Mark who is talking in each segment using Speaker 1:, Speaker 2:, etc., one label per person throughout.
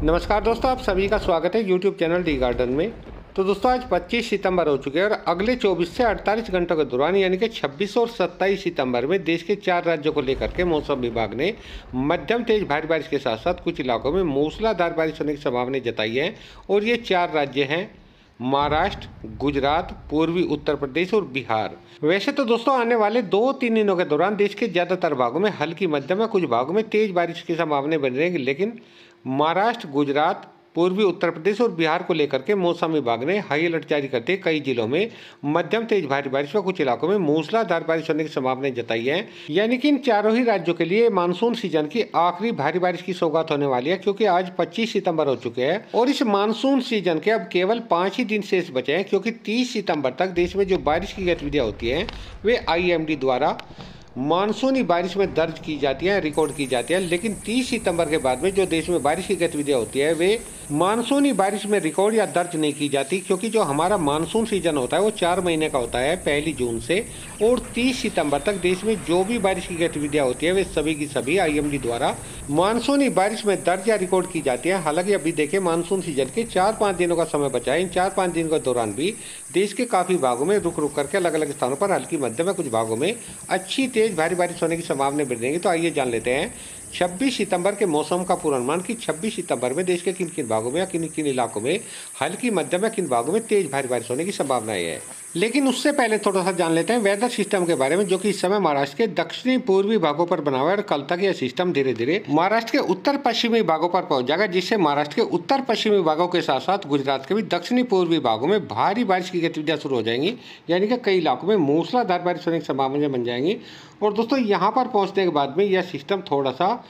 Speaker 1: नमस्कार दोस्तों, आप सभी का स्वागत है YouTube चैनल टी गार्डन में। तो दोस्तों आज 25 सितंबर हो चुके हैं और अगले 24 से 48 घंटों के दौरान यानी कि 26 और 27 सितंबर में देश के 4 राज्यों को लेकर के मौसम विभाग ने मध्यम तेज भारी बारिश के साथ साथ कुछ इलाकों में मूसलाधार बारिश होने की संभावना जताई है। और ये 4 राज्य हैं महाराष्ट्र, गुजरात, पूर्वी उत्तर प्रदेश और बिहार। वैसे तो दोस्तों आने वाले 2-3 दिनों के दौरान देश के ज़्यादातर भागों में हल्की मध्यम या कुछ भागों में तेज बारिश की संभावना बनी रहेगी, लेकिन महाराष्ट्र, गुजरात, पूर्वी उत्तर प्रदेश और बिहार को लेकर के मौसम विभाग ने हाई अलर्ट जारी करते कई जिलों में मध्यम तेज भारी बारिश व कुछ इलाकों में मूसलाधार बारिश होने की संभावना जताई है। यानी कि इन चारों ही राज्यों के लिए मानसून सीजन की आखिरी भारी बारिश की सौगात होने वाली है, क्योंकि आज 25 सितंबर हो चुके हैं और इस मानसून सीजन के अब केवल 5 ही दिन शेष बचे हैं, क्योंकि 30 सितंबर तक देश में जो बारिश की गतिविधियां होती हैं वे IMD द्वारा मानसूनी बारिश में दर्ज की जाती है, रिकॉर्ड की जाती है। लेकिन 30 सितंबर के बाद में जो देश में बारिश की गतिविधियां होती है वे मानसूनी बारिश में रिकॉर्ड या दर्ज नहीं की जाती, क्योंकि जो हमारा मानसून सीजन होता है वो 4 महीने का होता है, 1 जून से। और 30 सितंबर तक देश में जो भी बारिश की गतिविधियां होती है वे सभी की सभी IMD द्वारा मानसूनी बारिश में दर्ज या रिकॉर्ड की जाती है। हालांकि अभी देखिए मानसून सीजन के 4-5 दिनों का समय बचा है। इन 4-5 दिनों के दौरान भी देश के काफी भागों में रुक रुक करके अलग अलग स्थानों पर हल्की मध्यम या कुछ भागों में अच्छी तेज भारी बारिश होने की संभावना बढ़ रहेगी। तो आइए जान लेते हैं 26 सितंबर के मौसम का पूर्वानुमान कि 26 सितंबर में देश के किन किन भागों में या किन किन इलाकों में हल्की मध्यम या किन भागों में तेज भारी बारिश होने की संभावना है। लेकिन उससे पहले थोड़ा सा जान लेते हैं वेदर सिस्टम के बारे में, जो कि इस समय महाराष्ट्र के दक्षिणी पूर्वी भागों पर बना हुआ है और कल तक यह सिस्टम धीरे धीरे महाराष्ट्र के उत्तर पश्चिमी भागों पर पहुंच जाएगा, जिससे महाराष्ट्र के उत्तर पश्चिमी भागों के साथ साथ गुजरात के भी दक्षिणी पूर्वी भागों में भारी बारिश की गतिविधियां शुरू हो जाएंगी, यानी कि कई इलाकों में मूसलाधार बारिश होने की संभावना बन जाएंगी। और दोस्तों यहाँ पर पहुंचने के बाद में यह सिस्टम थोड़ा सा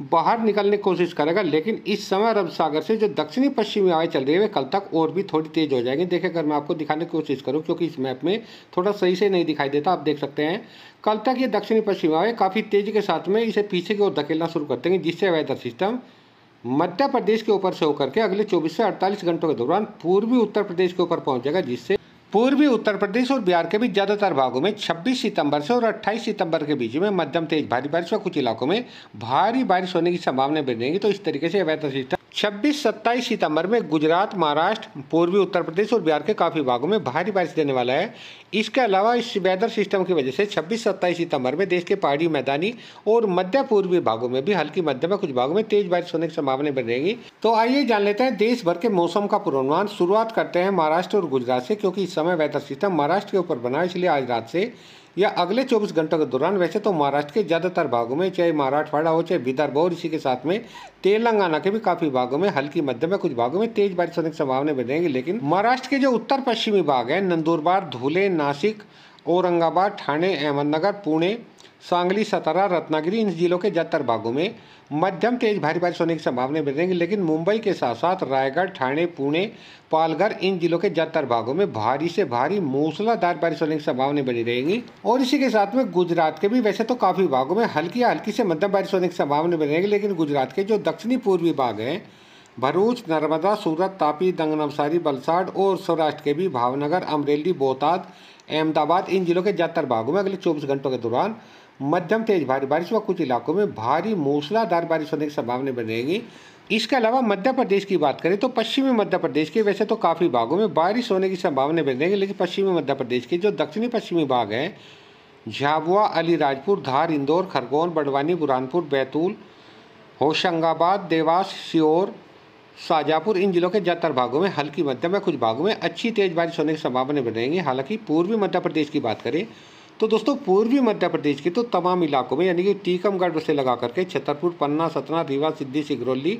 Speaker 1: बाहर निकलने की कोशिश करेगा, लेकिन इस समय अरब सागर से जो दक्षिणी पश्चिमी हवाएं चल रही है वे कल तक और भी थोड़ी तेज हो जाएंगी। देखिए अगर मैं आपको दिखाने की कोशिश करूं, क्योंकि इस मैप में थोड़ा सही से नहीं दिखाई देता, आप देख सकते हैं कल तक ये दक्षिणी पश्चिमी हवाएं काफ़ी तेजी के साथ में इसे पीछे की ओर धकेलना शुरू कर देंगे, जिससे वेदर सिस्टम मध्य प्रदेश के ऊपर से होकर के अगले 24 से 48 घंटों के दौरान पूर्वी उत्तर प्रदेश के ऊपर पहुंच जाएगा, जिससे पूर्वी उत्तर प्रदेश और बिहार के भी ज्यादातर भागों में 26 सितंबर से और 28 सितंबर के बीच में मध्यम तेज भारी बारिश व कुछ इलाकों में भारी बारिश होने की संभावना बन रहेगी। तो इस तरीके से वेदर सिस्टम 26-27 सितंबर में गुजरात, महाराष्ट्र, पूर्वी उत्तर प्रदेश और बिहार के काफ़ी भागों में भारी बारिश देने वाला है। इसके अलावा इस वेदर सिस्टम की वजह से 26-27 सितंबर में देश के पहाड़ी, मैदानी और मध्य पूर्वी भागों में भी हल्की मध्यम कुछ भागों में तेज बारिश होने की संभावना बन रहेगी। तो आइए जान लेते हैं देश भर के मौसम का पूर्वानुमान। शुरुआत करते हैं महाराष्ट्र और गुजरात से, क्योंकि इस समय वेदर सिस्टम महाराष्ट्र के ऊपर बना है, इसलिए आज रात से या अगले 24 घंटों के दौरान वैसे तो महाराष्ट्र के ज़्यादातर भागों में, चाहे मराठवाड़ा हो चाहे विदर्भ हो, इसी के साथ में तेलंगाना के भी काफ़ी भागों में हल्की मध्यम कुछ भागों में तेज बारिश होने की संभावना बन रहेगी। लेकिन महाराष्ट्र के जो उत्तर पश्चिमी भाग हैं, नंदुरबार, धुले, नासिक, औरंगाबाद, ठाणे, अहमदनगर, पुणे, सांगली, सतारा, रत्नागिरी, इन जिलों के ज़्यादातर भागों में मध्यम तेज भारी बारिश होने की संभावना बन रहेगी। लेकिन मुंबई के साथ साथ रायगढ़, ठाणे, पुणे, पालघर, इन जिलों के ज़्यादातर भागों में भारी से भारी मूसलाधार बारिश होने की संभावना बनी रहेगी। और इसी के साथ में गुजरात के भी वैसे तो काफ़ी भागों में हल्की से मध्यम बारिश होने की संभावना बनी रहेगी। लेकिन गुजरात के जो दक्षिणी पूर्वी भाग हैं, भरूच, नर्मदा, सूरत, तापी, नवसारी, वलसाड और सौराष्ट्र के भी भावनगर, अमरेली, बोटाद, अहमदाबाद, इन जिलों के ज़्यादातर भागों में अगले 24 घंटों के दौरान मध्यम तेज भारी बारिश व कुछ इलाकों में भारी मूसलाधार बारिश होने की संभावना बनी रहेगी। इसके अलावा मध्य प्रदेश की बात करें तो पश्चिमी मध्य प्रदेश के वैसे तो काफ़ी भागों में बारिश होने की संभावना बनी रहेगी, लेकिन पश्चिमी मध्य प्रदेश के जो दक्षिणी पश्चिमी भाग हैं, झाबुआ, अलीराजपुर, धार, इंदौर, खरगोन, बड़वानी, बुरहानपुर, बैतूल, होशंगाबाद, देवास, सीहोर, शाजापुर, इन जिलों के ज़्यादातर भागों में हल्की मध्यम या कुछ भागों में अच्छी तेज बारिश होने की संभावना बनी रहेगी। हालांकि पूर्वी मध्य प्रदेश की बात करें तो दोस्तों पूर्वी मध्य प्रदेश के तो तमाम इलाकों में, यानी कि टीकमगढ़ से लगा करके छतरपुर, पन्ना, सतना, रीवा, सिद्दी, सिगरौली,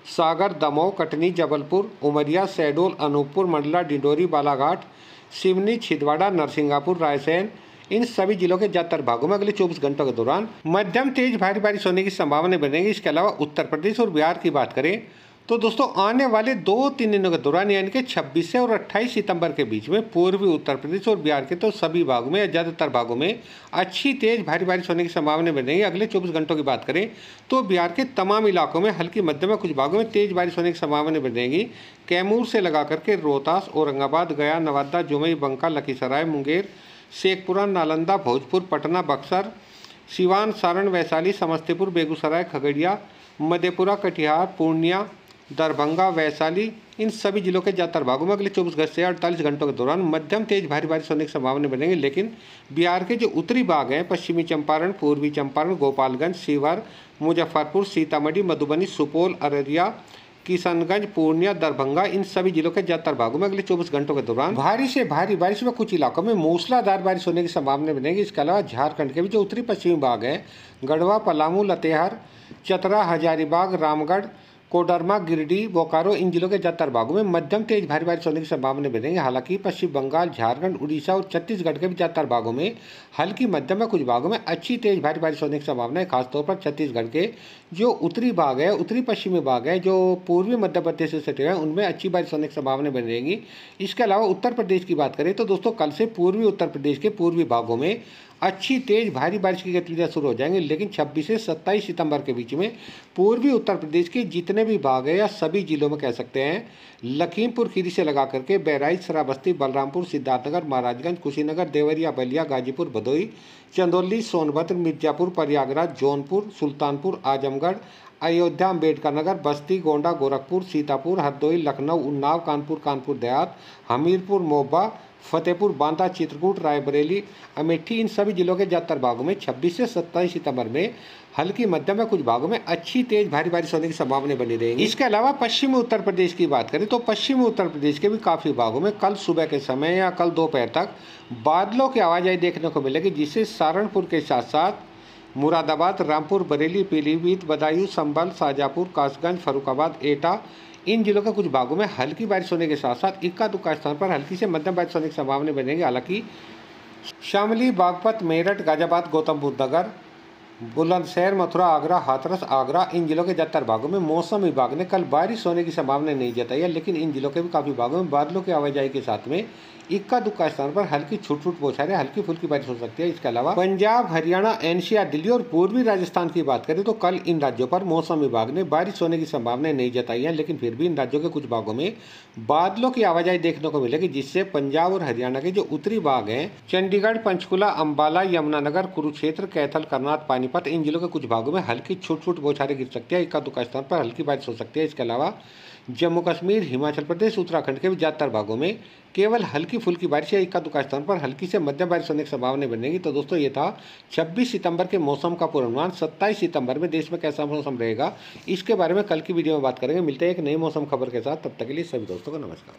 Speaker 1: सागर, दमोह, कटनी, जबलपुर, उमरिया, शहडोल, अनूपपुर, मंडला, डिंडोरी, बालाघाट, सिवनी, छिंदवाड़ा, नरसिंगापुर, रायसेन, इन सभी जिलों के ज़्यादातर भागों में अगले 24 घंटों के दौरान मध्यम तेज भारी बारिश होने की संभावना बनेगी। इसके अलावा उत्तर प्रदेश और बिहार की बात करें तो दोस्तों आने वाले 2-3 दिनों के दौरान यानी कि 26 से और 28 सितंबर के बीच में पूर्वी उत्तर प्रदेश और बिहार के तो सभी भागों में या ज़्यादातर भागों में अच्छी तेज भारी बारिश होने की संभावना बनेगी। अगले 24 घंटों की बात करें तो बिहार के तमाम इलाकों में हल्की मध्यम कुछ भागों में तेज बारिश होने की संभावना बनेगी। कैमूर से लगा करके रोहतास, औरंगाबाद, गया, नवादा, जमुई, बंका, लखीसराय, मुंगेर, शेखपुरा, नालंदा, भोजपुर, पटना, बक्सर, सिवान, सारण, वैशाली, समस्तीपुर, बेगूसराय, खगड़िया, मधेपुरा, कटिहार, पूर्णिया, दरभंगा, वैशाली इन सभी जिलों के ज़्यादातर भागों में अगले 24 से 48 घंटों के दौरान मध्यम तेज भारी बारिश होने की संभावना बनेगी। लेकिन बिहार के जो उत्तरी भाग हैं, पश्चिमी चंपारण, पूर्वी चंपारण, गोपालगंज, शिवहर, मुजफ्फरपुर, सीतामढ़ी, मधुबनी, सुपौल, अररिया, किशनगंज, पूर्णिया, दरभंगा इन सभी जिलों के ज़्यादातर भागों में अगले 24 घंटों के दौरान भारी से भारी बारिश व कुछ इलाकों में मूसलाधार बारिश होने की संभावना बनेगी। इसके अलावा झारखंड के भी जो उत्तरी पश्चिमी भाग है, गढ़वा, पलामू, लातेहार, चतरा, हजारीबाग, रामगढ़, कोडरमा, गिरिडीह, बोकारो इन जिलों के ज़्यादातर भागों में मध्यम तेज भारी बारिश होने की संभावना बनेगी। हालांकि पश्चिम बंगाल, झारखंड, उड़ीसा और छत्तीसगढ़ के भी ज़्यादातर भागों में हल्की मध्यम व कुछ भागों में अच्छी तेज भारी बारिश होने की संभावना है। खासतौर पर छत्तीसगढ़ के जो उत्तरी भाग है, उत्तरी पश्चिमी भाग है, जो पूर्वी मध्य प्रदेश से सटे हुए हैं, उनमें अच्छी बारिश होने की संभावना बनी रहेगी। इसके अलावा उत्तर प्रदेश की बात करें तो दोस्तों कल से पूर्वी उत्तर प्रदेश के पूर्वी भागों में अच्छी तेज भारी बारिश की गतिविधियां शुरू हो जाएंगी। लेकिन 26 से 27 सितंबर के बीच में पूर्वी उत्तर प्रदेश के जितने भी भाग हैं या सभी जिलों में कह सकते हैं, लखीमपुर खीरी से लगा करके बहराइच, श्रावस्ती, बलरामपुर, सिद्धार्थनगर, महाराजगंज, कुशीनगर, देवरिया, बलिया, गाजीपुर, भदोही, चंदौली, सोनभद्र, मिर्जापुर, प्रयागराज, जौनपुर, सुल्तानपुर, आजमगढ़, अयोध्या, अम्बेडकर नगर, बस्ती, गोंडा, गोरखपुर, सीतापुर, हरदोई, लखनऊ, उन्नाव, कानपुर देहात, हमीरपुर, मोबा, फतेहपुर, बांदा, चित्रकूट, रायबरेली, अमेठी इन सभी जिलों के ज़्यादातर भागों में 26 से 27 सितंबर में हल्की मध्यम व कुछ भागों में अच्छी तेज भारी बारिश होने की संभावना बनी रहेगी। इसके अलावा पश्चिमी उत्तर प्रदेश की बात करें तो पश्चिमी उत्तर प्रदेश के भी काफ़ी भागों में कल सुबह के समय या कल दोपहर तक बादलों की आवाजाही देखने को मिलेगी, जिससे सहारनपुर के साथ साथ मुरादाबाद, रामपुर, बरेली, पीलीभीत, बदायूं, संभल, शाजापुर, कासगंज, फर्रुखाबाद, एटा इन जिलों के कुछ भागों में हल्की बारिश होने के साथ साथ इक्का दुक्का स्थान पर हल्की से मध्यम बारिश होने की संभावना बनेगी। हालांकि शामली, बागपत, मेरठ, गाजियाबाद, गौतम बुद्ध नगर, बुलंदशहर, मथुरा, आगरा, हाथरस, आगरा इन जिलों के ज़्यादातर भागों में मौसम विभाग ने कल बारिश होने की संभावना नहीं जताई है। लेकिन इन जिलों के भी काफ़ी भागों में बादलों की आवाजाही के साथ में इक्का दुक्का स्थान पर हल्की छूट बौछारें, हल्की फुल्की बारिश हो सकती है। इसके अलावा पंजाब, हरियाणा, एनसीआर, दिल्ली और पूर्वी राजस्थान की बात करें तो कल इन राज्यों पर मौसम विभाग ने बारिश होने की संभावना नहीं जताई है। लेकिन फिर भी इन राज्यों के कुछ भागों में बादलों की आवाजाही देखने को मिलेगी, जिससे पंजाब और हरियाणा के जो उत्तरी भाग हैं, चंडीगढ़, पंचकुला, अम्बाला, यमुनानगर, कुरुक्षेत्र, कैथल, करनाल, पानीपत इन जिलों के कुछ भागों में हल्की छूट बौछारें गिर सकती है, इक्का दुक्का स्थान पर हल्की बारिश हो सकती है। इसके अलावा जम्मू कश्मीर, हिमाचल प्रदेश, उत्तराखंड के भी ज़्यादातर भागों में केवल हल्की फुल्की बारिश या इक्का दुक्का स्थान पर हल्की से मध्यम बारिश होने की संभावना बनेगी। तो दोस्तों ये था 26 सितंबर के मौसम का पूर्वानुमान। 27 सितंबर में देश में कैसा मौसम रहेगा इसके बारे में कल की वीडियो में बात करेंगे। मिलते हैं एक नई मौसम खबर के साथ, तब तक के लिए सभी दोस्तों को नमस्कार।